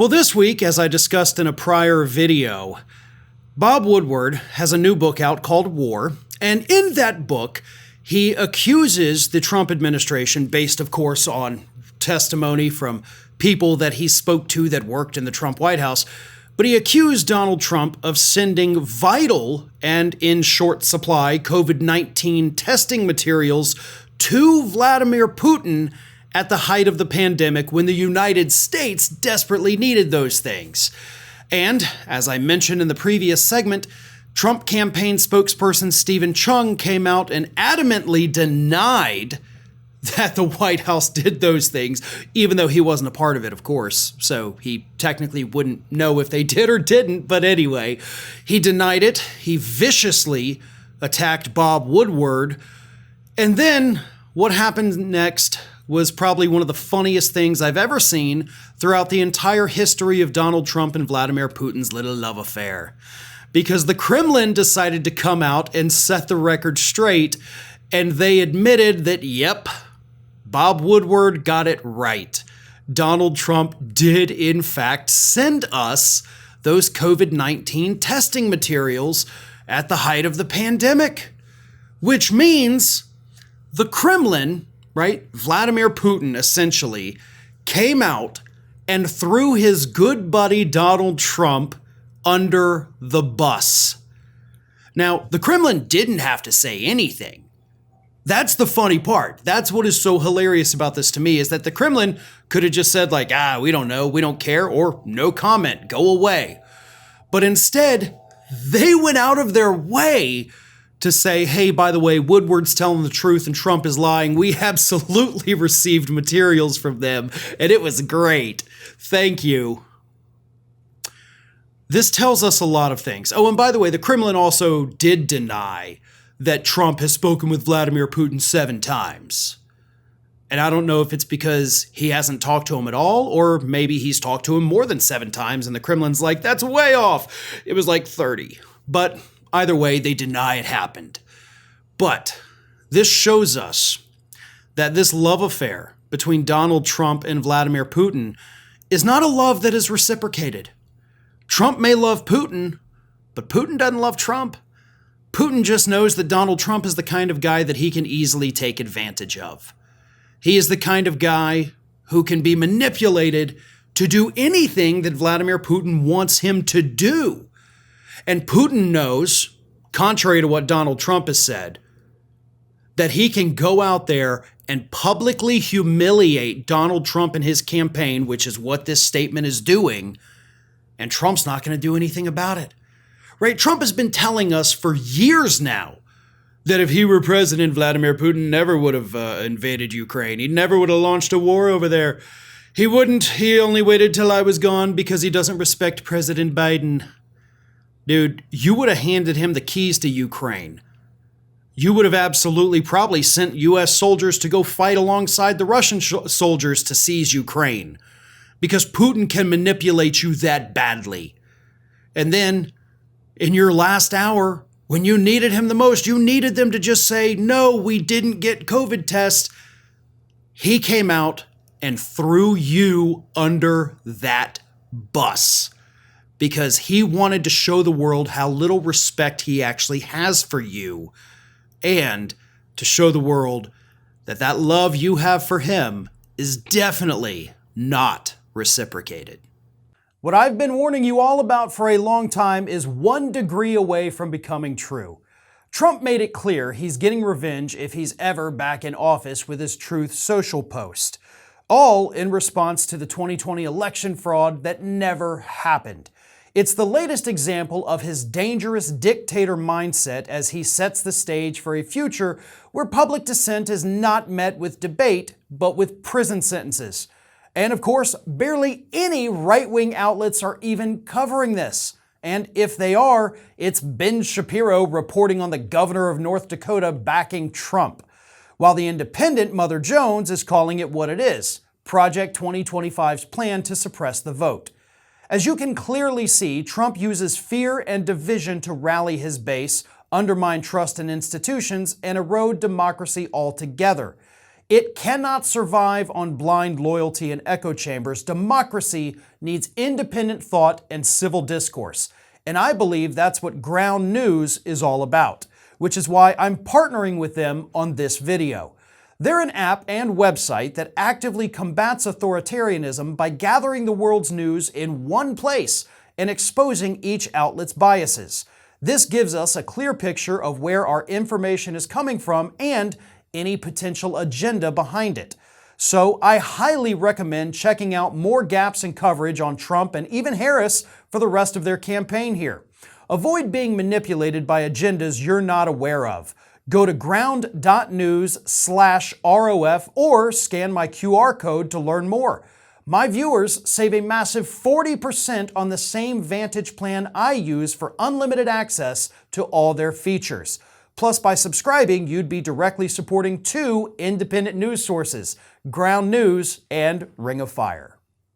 Well, this week, as I discussed in a prior video, Bob Woodward has a new book out called War, and in that book, he accuses the Trump administration, based, of course, on testimony from people that he spoke to that worked in the Trump White House, but he accused Donald Trump of sending vital and in short supply COVID-19 testing materials to Vladimir Putin at the height of the pandemic when the United States desperately needed those things. And, as I mentioned in the previous segment, Trump campaign spokesperson Stephen Chung came out and adamantly denied that the White House did those things, even though he wasn't a part of it, of course. So he technically wouldn't know if they did or didn't, but anyway, he denied it. He viciously attacked Bob Woodward. And then what happened next was probably one of the funniest things I've ever seen throughout the entire history of Donald Trump and Vladimir Putin's little love affair. Because the Kremlin decided to come out and set the record straight, and they admitted that, yep, Bob Woodward got it right. Donald Trump did, in fact, send us those COVID-19 testing materials at the height of the pandemic. Which means the Kremlin, right, Vladimir Putin essentially, came out and threw his good buddy Donald Trump under the bus. Now, the Kremlin didn't have to say anything. That's the funny part. That's what is so hilarious about this to me, is that the Kremlin could have just said like, we don't know, we don't care, or no comment, go away. But instead, they went out of their way to say, hey, by the way, Woodward's telling the truth and Trump is lying. We absolutely received materials from them, and it was great. Thank you. This tells us a lot of things. Oh, and by the way, the Kremlin also did deny that Trump has spoken with Vladimir Putin 7 times. And I don't know if it's because he hasn't talked to him at all, or maybe he's talked to him more than 7 times, and the Kremlin's like, that's way off. It was like 30. But either way, they deny it happened. But this shows us that this love affair between Donald Trump and Vladimir Putin is not a love that is reciprocated. Trump may love Putin, but Putin doesn't love Trump. Putin just knows that Donald Trump is the kind of guy that he can easily take advantage of. He is the kind of guy who can be manipulated to do anything that Vladimir Putin wants him to do. And Putin knows, contrary to what Donald Trump has said, that he can go out there and publicly humiliate Donald Trump and his campaign, which is what this statement is doing, and Trump's not going to do anything about it. Right? Trump has been telling us for years now that if he were president, Vladimir Putin never would have invaded Ukraine. He never would have launched a war over there. He wouldn't. He only waited till I was gone because he doesn't respect President Biden. Dude, you would have handed him the keys to Ukraine. You would have absolutely probably sent U.S. soldiers to go fight alongside the Russian soldiers to seize Ukraine. Because Putin can manipulate you that badly. And then, in your last hour, when you needed him the most, you needed them to just say, no, we didn't get COVID tests. He came out and threw you under that bus because he wanted to show the world how little respect he actually has for you, and to show the world that that love you have for him is definitely not reciprocated. What I've been warning you all about for a long time is 1 degree away from becoming true. Trump made it clear he's getting revenge if he's ever back in office with his Truth Social post. All in response to the 2020 election fraud that never happened. It's the latest example of his dangerous dictator mindset as he sets the stage for a future where public dissent is not met with debate, but with prison sentences. And of course, barely any right-wing outlets are even covering this. And if they are, it's Ben Shapiro reporting on the governor of North Dakota backing Trump, while the independent Mother Jones is calling it what it is, Project 2025's plan to suppress the vote. As you can clearly see, Trump uses fear and division to rally his base, undermine trust in institutions, and erode democracy altogether. It cannot survive on blind loyalty and echo chambers. Democracy needs independent thought and civil discourse. And I believe that's what Ground News is all about, which is why I'm partnering with them on this video. They're an app and website that actively combats authoritarianism by gathering the world's news in one place and exposing each outlet's biases. This gives us a clear picture of where our information is coming from and any potential agenda behind it. So I highly recommend checking out more gaps in coverage on Trump and even Harris for the rest of their campaign here. Avoid being manipulated by agendas you're not aware of. Go to ground.news/ROF or scan my QR code to learn more. My viewers save a massive 40% on the same Vantage plan I use for unlimited access to all their features. Plus, by subscribing, you'd be directly supporting two independent news sources, Ground News and Ring of Fire.